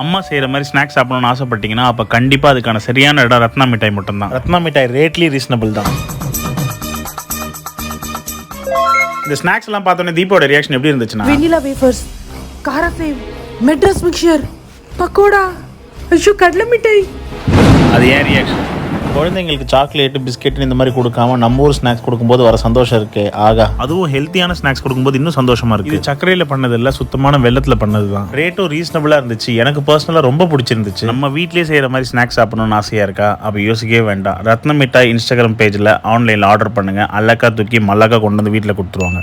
அம்மா செய்கிற மாதிரி ஸ்நாக்ஸ் சாப்பிடணும்னு ஆசைப்பட்டீங்கன்னா அப்போ கண்டிப்பாக அதுக்கான சரியான இடம் ரத்னா மிட்டாய் மட்டும்தான். ரத்னா மிட்டாய் ரேட்லி ரீசனபிள் தான். இந்த ஸ்நாக்ஸ் எல்லாம் பார்த்தோன்னே தீபாவோட ரியாக்ஷன் எப்படி இருந்துச்சுன்னா, வெனிலா வேஃபர்ஸ், காராஃபேம், மெட்ராஸ் மிக்சர், பக்கோடா, ஐயோ கடலை மிட்டாய். அது ஏன் ரியாக்ஷன்? குழந்தைங்களுக்கு சாக்லேட்டு பிஸ்கெட்னு இந்த மாதிரி கொடுக்காம நம்ம ஊர் ஸ்நாக்ஸ் கொடுக்கும்போது வர சந்தோஷம் இருக்கு. ஆகா, அதுவும் ஹெல்த்தியான ஸ்நாக்ஸ் கொடுக்கும்போது இன்னும் சந்தோஷமா இருக்கு. இது சர்க்கரையில் பண்ணது இல்லை, சுத்தமான வெள்ளத்தில் பண்ணது தான். ரேட்டும் ரீசனபிளாக இருந்துச்சு. எனக்கு பர்சனலாக ரொம்ப பிடிச்சிருந்துச்சு. நம்ம வீட்லேயே செய்கிற மாதிரி ஸ்நாக்ஸ் சாப்பிடணும்னு ஆசையாக இருக்கா? அப்போ யோசிக்கவே வேண்டாம். ரத்ன மிட்டாய் இன்ஸ்டாகிராம் பேஜில் ஆன்லைனில் ஆர்டர் பண்ணுங்கள். அல்லக்கா தூக்கி மல்லக்கா கொண்டு வந்து வீட்டில் கொடுத்துருவாங்க.